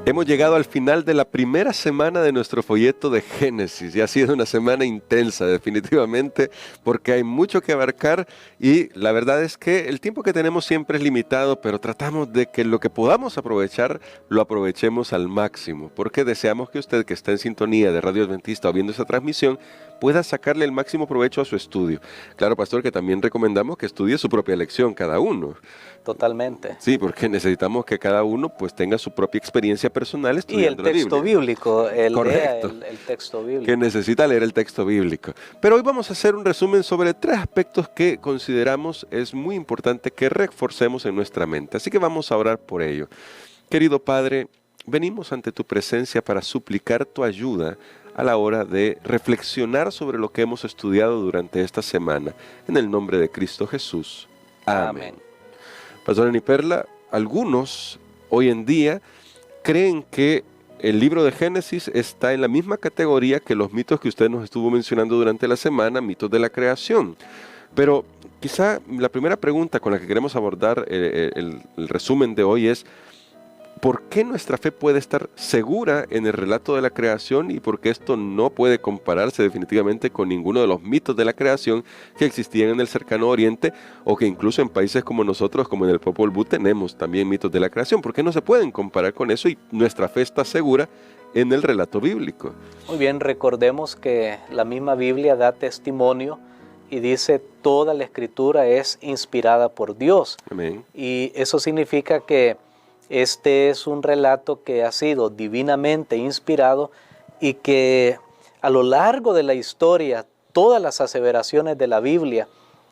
Hemos llegado al final de la primera semana de nuestro folleto de Génesis y ha sido una semana intensa definitivamente porque hay mucho que abarcar y la verdad es que el tiempo que tenemos siempre es limitado, pero tratamos de que lo que podamos aprovechar lo aprovechemos al máximo porque deseamos que usted que está en sintonía de Radio Adventista o viendo esa transmisión pueda sacarle el máximo provecho a su estudio. Claro, pastor, que también recomendamos que estudie su propia lección cada uno. Totalmente. Sí, porque necesitamos que cada uno pues tenga su propia experiencia personal estudiando la Biblia. Y el texto bíblico, Correcto. el texto bíblico. Que necesita leer el texto bíblico. Pero hoy vamos a hacer un resumen sobre 3 aspectos que consideramos es muy importante que reforcemos en nuestra mente. Así que vamos a orar por ello. Querido Padre, venimos ante tu presencia para suplicar tu ayuda a la hora de reflexionar sobre lo que hemos estudiado durante esta semana. En el nombre de Cristo Jesús. Amén. Pastor Eni Perla, algunos hoy en día creen que el libro de Génesis está en la misma categoría que los mitos que usted nos estuvo mencionando durante la semana, mitos de la creación. Pero quizá la primera pregunta con la que queremos abordar el resumen de hoy es ¿por qué nuestra fe puede estar segura en el relato de la creación y por qué esto no puede compararse definitivamente con ninguno de los mitos de la creación que existían en el cercano oriente o que incluso en países como nosotros, como en el Popol Vuh, tenemos también mitos de la creación? ¿Por qué no se pueden comparar con eso y nuestra fe está segura en el relato bíblico? Muy bien, recordemos que la misma Biblia da testimonio y dice toda la escritura es inspirada por Dios. Amén. Y eso significa que este es un relato que ha sido divinamente inspirado y que a lo largo de la historia, todas las aseveraciones de la Biblia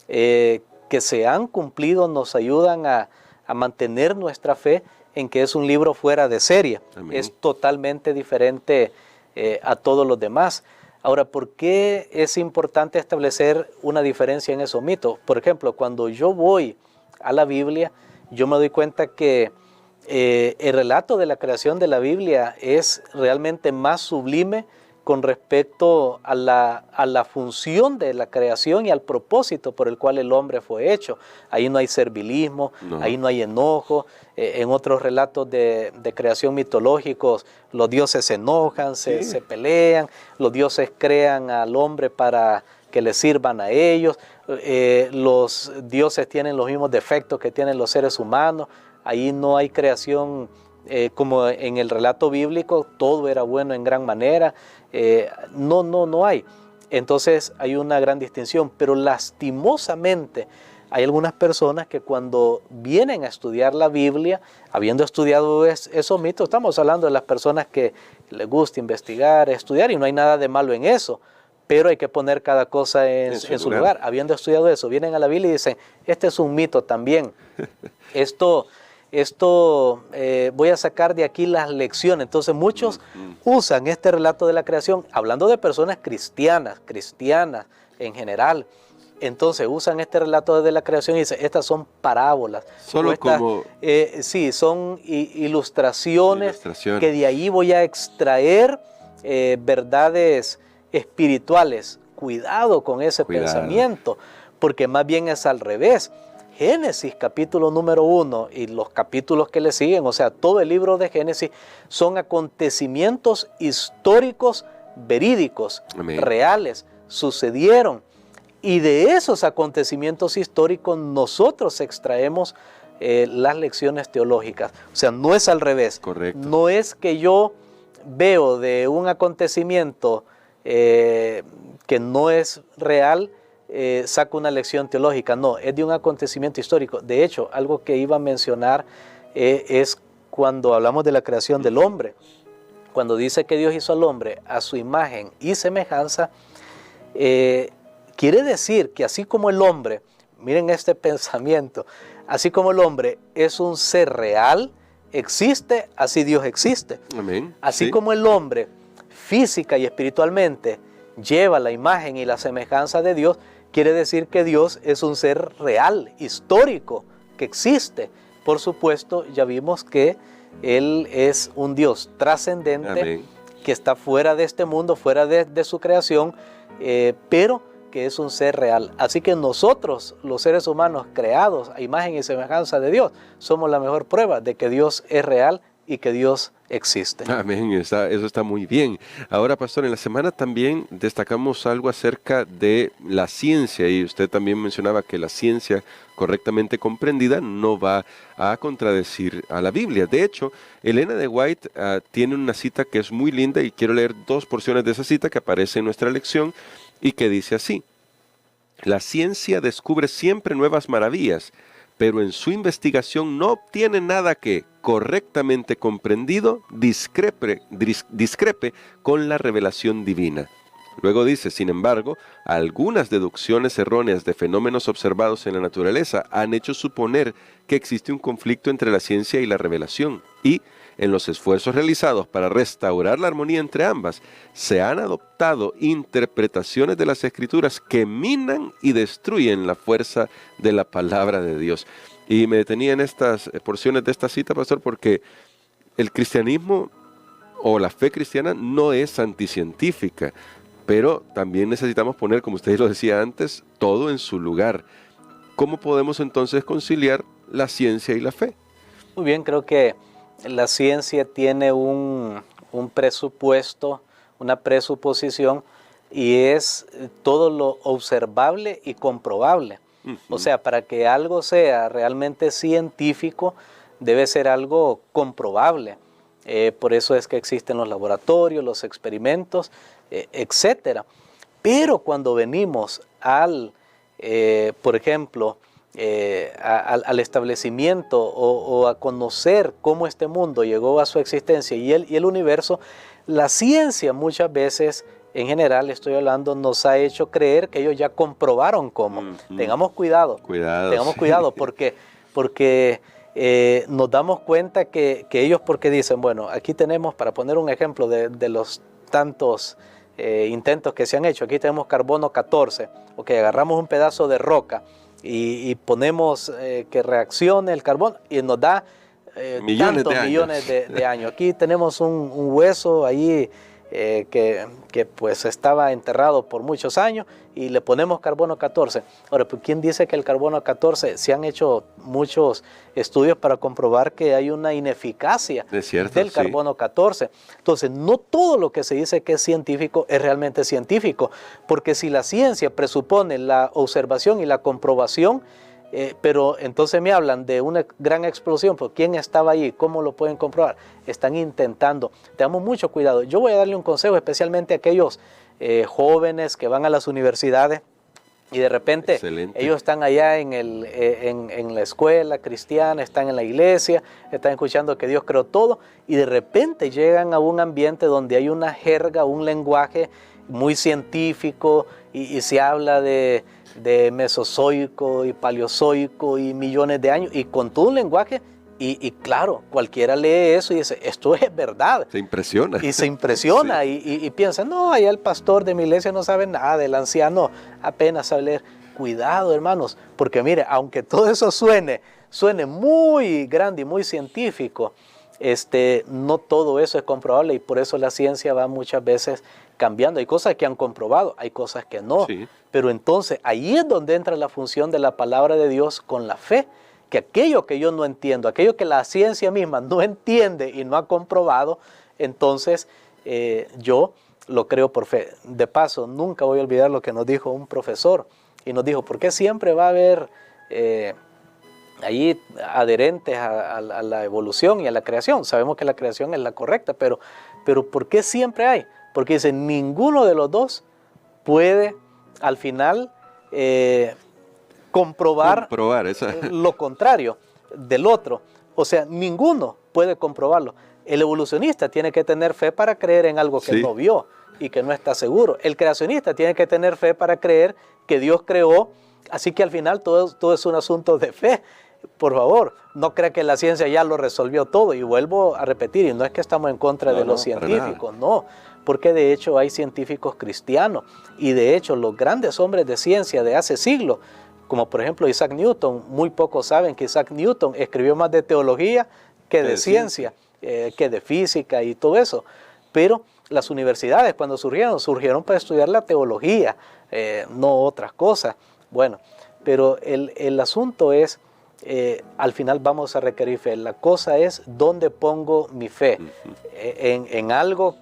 que se han cumplido nos ayudan a mantener nuestra fe en que es un libro fuera de serie. Amén. Es totalmente diferente a todos los demás. Ahora, ¿por qué es importante establecer una diferencia en esos mitos? Por ejemplo, cuando yo voy a la Biblia, yo me doy cuenta que el relato de la creación de la Biblia es realmente más sublime con respecto a la función de la creación y al propósito por el cual el hombre fue hecho. Ahí no hay servilismo, ahí no hay enojo. En otros relatos de creación mitológicos, los dioses se enojan, se pelean, los dioses crean al hombre para que le sirvan a ellos. Los dioses tienen los mismos defectos que tienen los seres humanos. Ahí no hay creación como en el relato bíblico, todo era bueno en gran manera. No hay. Entonces hay una gran distinción, pero lastimosamente hay algunas personas que cuando vienen a estudiar la Biblia, habiendo estudiado esos mitos, estamos hablando de las personas que les gusta investigar, estudiar, y no hay nada de malo en eso, pero hay que poner cada cosa en su lugar. Habiendo estudiado eso, vienen a la Biblia y dicen, este es un mito también. Esto voy a sacar de aquí las lecciones. Entonces muchos usan este relato de la creación, hablando de personas cristianas en general. Entonces usan este relato de la creación y dicen, estas son parábolas. Solo como... sí, son ilustraciones que de ahí voy a extraer verdades espirituales. Cuidado con ese pensamiento, porque más bien es al revés. Génesis capítulo número 1 y los capítulos que le siguen, o sea, todo el libro de Génesis son acontecimientos históricos verídicos, Amén. Reales, sucedieron. Y de esos acontecimientos históricos nosotros extraemos las lecciones teológicas. O sea, no es al revés. Correcto. No es que yo veo de un acontecimiento que no es real, saco una lección teológica. No, es de un acontecimiento histórico. De hecho, algo que iba a mencionar es cuando hablamos de la creación del hombre. Cuando dice que Dios hizo al hombre a su imagen y semejanza, quiere decir que así como el hombre, miren este pensamiento, así como el hombre es un ser real, existe, así Dios existe. Amén. Así como el hombre física y espiritualmente lleva la imagen y la semejanza de Dios, quiere decir que Dios es un ser real, histórico, que existe. Por supuesto, ya vimos que Él es un Dios trascendente, Amén. Que está fuera de este mundo, fuera de su creación, pero que es un ser real. Así que nosotros, los seres humanos creados a imagen y semejanza de Dios, somos la mejor prueba de que Dios es real y que Dios existe. Amén, eso está muy bien. Ahora, pastor, en la semana también destacamos algo acerca de la ciencia y usted también mencionaba que la ciencia correctamente comprendida no va a contradecir a la Biblia. De hecho, Elena de White tiene una cita que es muy linda y quiero leer 2 porciones de esa cita que aparece en nuestra lección y que dice así: la ciencia descubre siempre nuevas maravillas, pero en su investigación no obtiene nada que, correctamente comprendido, discrepe con la revelación divina. Luego dice, sin embargo, algunas deducciones erróneas de fenómenos observados en la naturaleza han hecho suponer que existe un conflicto entre la ciencia y la revelación, y, en los esfuerzos realizados para restaurar la armonía entre ambas, se han adoptado interpretaciones de las Escrituras que minan y destruyen la fuerza de la palabra de Dios. Y me detenía en estas porciones de esta cita, pastor, porque el cristianismo o la fe cristiana no es anticientífica, pero también necesitamos poner, como usted lo decía antes, todo en su lugar. ¿Cómo podemos entonces conciliar la ciencia y la fe? Muy bien, creo que la ciencia tiene un presupuesto, una presuposición, y es todo lo observable y comprobable. O sea, para que algo sea realmente científico, debe ser algo comprobable. Por eso es que existen los laboratorios, los experimentos, etcétera. Pero cuando venimos por ejemplo, al establecimiento o a conocer cómo este mundo llegó a su existencia y el universo, la ciencia muchas veces, en general estoy hablando, nos ha hecho creer que ellos ya comprobaron cómo. Tengamos cuidado, tengamos cuidado porque nos damos cuenta que ellos, porque dicen, bueno, aquí tenemos, para poner un ejemplo de los tantos intentos que se han hecho, aquí tenemos carbono 14, ok, agarramos un pedazo de roca y ponemos que reaccione el carbono y nos da millones de años. Aquí tenemos un hueso ahí que pues estaba enterrado por muchos años y le ponemos carbono 14. Ahora, pues, ¿quién dice que el carbono 14? Se han hecho muchos estudios para comprobar que hay una ineficacia del carbono 14. Entonces, no todo lo que se dice que es científico es realmente científico, porque si la ciencia presupone la observación y la comprobación, pero entonces me hablan de una gran explosión, pues ¿quién estaba allí? ¿Cómo lo pueden comprobar? Están intentando. Tengamos mucho cuidado. Yo voy a darle un consejo especialmente a aquellos jóvenes que van a las universidades y de repente ellos están allá en la escuela cristiana, están en la iglesia, están escuchando que Dios creó todo y de repente llegan a un ambiente donde hay una jerga, un lenguaje muy científico y se habla de mesozoico y paleozoico y millones de años y con todo un lenguaje y claro, cualquiera lee eso y dice, esto es verdad. Se impresiona. Y se impresiona sí. y piensa, no, allá el pastor de mi iglesia no sabe nada, el anciano apenas sabe leer. Cuidado, hermanos, porque mire, aunque todo eso suene muy grande y muy científico, no todo eso es comprobable y por eso la ciencia va muchas veces cambiando. Hay cosas que han comprobado, hay cosas que no. Sí. Pero entonces ahí es donde entra la función de la palabra de Dios con la fe, que aquello que yo no entiendo, aquello que la ciencia misma no entiende y no ha comprobado, entonces yo lo creo por fe. De paso, nunca voy a olvidar lo que nos dijo un profesor y nos dijo, ¿por qué siempre va a haber ahí adherentes a la evolución y a la creación? Sabemos que la creación es la correcta, pero ¿por qué siempre hay? Porque dice, ninguno de los dos puede al final comprobar lo contrario del otro. O sea, ninguno puede comprobarlo. El evolucionista tiene que tener fe para creer en algo que no vio y que no está seguro. El creacionista tiene que tener fe para creer que Dios creó. Así que al final todo es un asunto de fe. Por favor, no crea que la ciencia ya lo resolvió todo. Y vuelvo a repetir, y no es que estamos en contra de los científicos, no. Porque de hecho hay científicos cristianos. Y de hecho los grandes hombres de ciencia de hace siglos, como por ejemplo Isaac Newton, muy pocos saben que Isaac Newton escribió más de teología que de ciencia, que de física y todo eso. Pero las universidades cuando surgieron para estudiar la teología, no otras cosas. Bueno, pero el asunto es al final vamos a requerir fe. La cosa es dónde pongo mi fe, en algo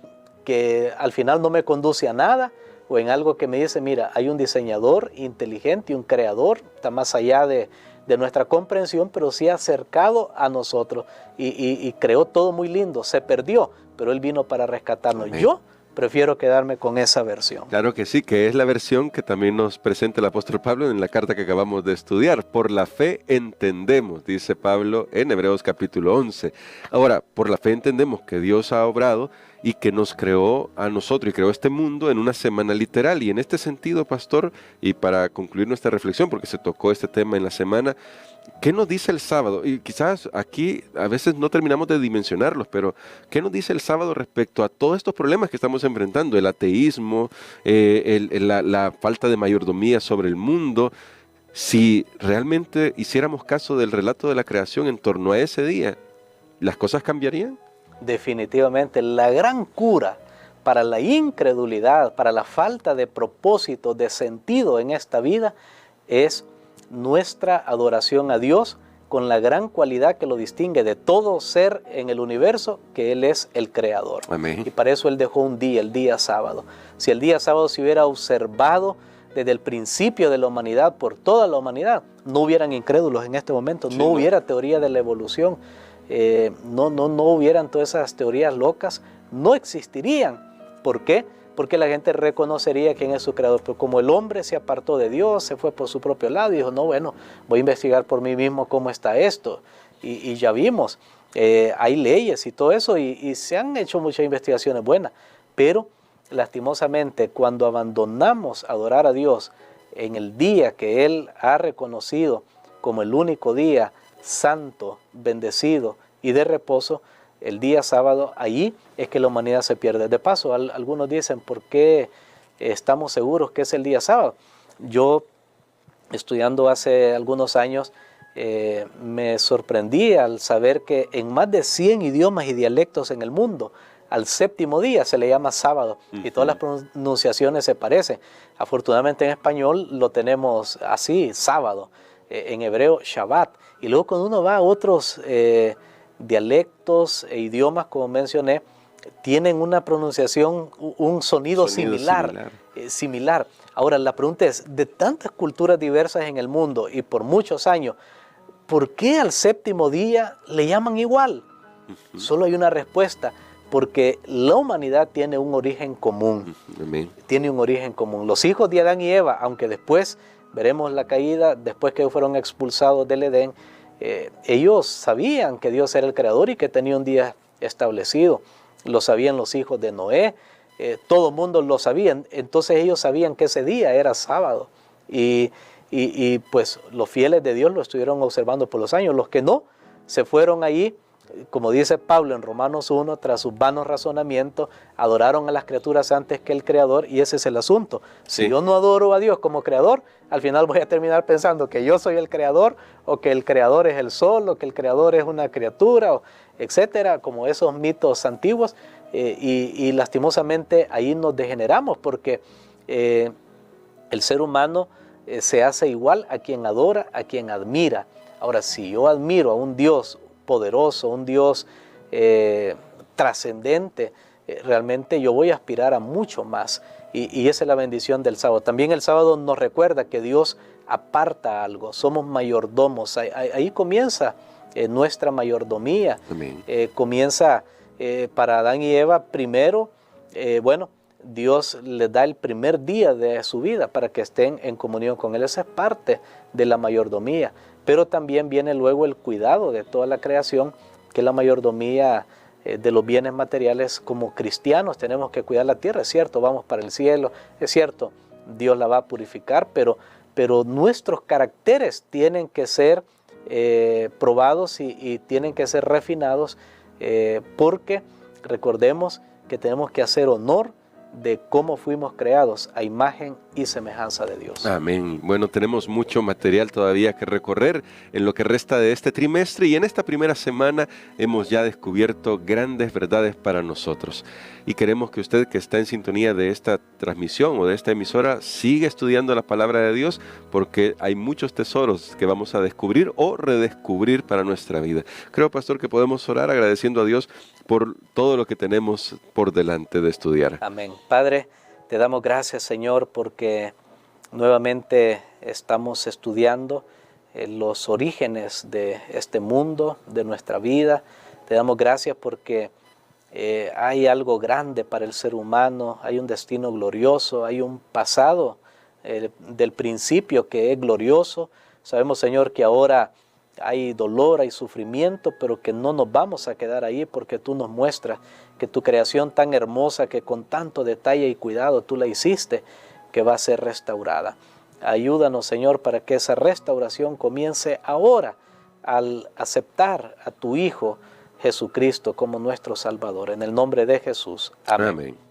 que al final no me conduce a nada, o en algo que me dice, mira, hay un diseñador inteligente y un creador, está más allá de nuestra comprensión, pero sí acercado a nosotros y creó todo muy lindo. Se perdió, pero Él vino para rescatarnos. Amén. Yo prefiero quedarme con esa versión. Claro que sí, que es la versión que también nos presenta el apóstol Pablo en la carta que acabamos de estudiar. Por la fe entendemos, dice Pablo en Hebreos capítulo 11. Ahora, por la fe entendemos que Dios ha obrado y que nos creó a nosotros y creó este mundo en una semana literal. Y en este sentido, pastor, y para concluir nuestra reflexión, porque se tocó este tema en la semana, ¿qué nos dice el sábado? Y quizás aquí a veces no terminamos de dimensionarlos, pero ¿qué nos dice el sábado respecto a todos estos problemas que estamos enfrentando? El ateísmo, la falta de mayordomía sobre el mundo. Si realmente hiciéramos caso del relato de la creación en torno a ese día, ¿las cosas cambiarían? Definitivamente, la gran cura para la incredulidad, para la falta de propósito, de sentido en esta vida, es nuestra adoración a Dios con la gran cualidad que lo distingue de todo ser en el universo, que Él es el creador. Amén. Y para eso Él dejó un día, el día sábado. Si el día sábado se hubiera observado desde el principio de la humanidad, por toda la humanidad, no hubieran incrédulos en este momento, Sí, no ¿no? hubiera teoría de la evolución, no hubieran todas esas teorías locas, no existirían. ¿Por qué? Porque la gente reconocería quién es su creador. Pero como el hombre se apartó de Dios, se fue por su propio lado y dijo, no, bueno, voy a investigar por mí mismo cómo está esto. Y ya vimos, hay leyes y todo eso, y se han hecho muchas investigaciones buenas, pero lastimosamente cuando abandonamos adorar a Dios en el día que Él ha reconocido como el único día santo, bendecido y de reposo, el día sábado, allí es que la humanidad se pierde. De paso, algunos dicen, ¿por qué estamos seguros que es el día sábado? Yo, estudiando hace algunos años, me sorprendí al saber que en más de 100 idiomas y dialectos en el mundo, al séptimo día se le llama sábado, y todas las pronunciaciones se parecen. Afortunadamente en español lo tenemos así, sábado, en hebreo Shabbat, y luego cuando uno va a otros dialectos e idiomas, como mencioné, tienen una pronunciación, un sonido similar. Ahora la pregunta es, de tantas culturas diversas en el mundo y por muchos años, ¿por qué al séptimo día le llaman igual? Solo hay una respuesta, porque la humanidad tiene un origen común. Tiene un origen común. Los hijos de Adán y Eva, aunque después veremos la caída, después que fueron expulsados del Edén, ellos sabían que Dios era el creador y que tenía un día establecido. Lo sabían los hijos de Noé, todo el mundo lo sabía. Entonces ellos sabían que ese día era sábado. Y pues los fieles de Dios lo estuvieron observando por los años. Los que no, se fueron allí, como dice Pablo en Romanos 1, tras sus vanos razonamientos, adoraron a las criaturas antes que el Creador, y ese es el asunto. Si yo no adoro a Dios como Creador, al final voy a terminar pensando que yo soy el Creador, o que el Creador es el sol, o que el Creador es una criatura, etcétera, como esos mitos antiguos, y lastimosamente ahí nos degeneramos, porque el ser humano se hace igual a quien adora, a quien admira. Ahora, si yo admiro a un Dios poderoso, un Dios trascendente, realmente yo voy a aspirar a mucho más, y esa es la bendición del sábado. También el sábado nos recuerda que Dios aparta algo, somos mayordomos, ahí comienza nuestra mayordomía. Comienza para Adán y Eva primero, Dios les da el primer día de su vida para que estén en comunión con Él. Esa es parte de la mayordomía. Pero también viene luego el cuidado de toda la creación, que es la mayordomía de los bienes materiales. Como cristianos tenemos que cuidar la tierra, es cierto, vamos para el cielo, es cierto, Dios la va a purificar, pero nuestros caracteres tienen que ser probados y tienen que ser refinados, porque recordemos que tenemos que hacer honor de cómo fuimos creados a imagen y semejanza de Dios. Amén. Bueno, tenemos mucho material todavía que recorrer en lo que resta de este trimestre y en esta primera semana hemos ya descubierto grandes verdades para nosotros. Y queremos que usted que está en sintonía de esta transmisión o de esta emisora siga estudiando la palabra de Dios, porque hay muchos tesoros que vamos a descubrir o redescubrir para nuestra vida. Creo, pastor, que podemos orar agradeciendo a Dios por todo lo que tenemos por delante de estudiar. Amén. Padre, te damos gracias, Señor, porque nuevamente estamos estudiando los orígenes de este mundo, de nuestra vida. Te damos gracias porque hay algo grande para el ser humano, hay un destino glorioso, hay un pasado del principio que es glorioso. Sabemos, Señor, que ahora hay dolor, hay sufrimiento, pero que no nos vamos a quedar ahí, porque tú nos muestras que tu creación tan hermosa, que con tanto detalle y cuidado tú la hiciste, que va a ser restaurada. Ayúdanos, Señor, para que esa restauración comience ahora al aceptar a tu Hijo Jesucristo como nuestro Salvador. En el nombre de Jesús. Amén. Amén.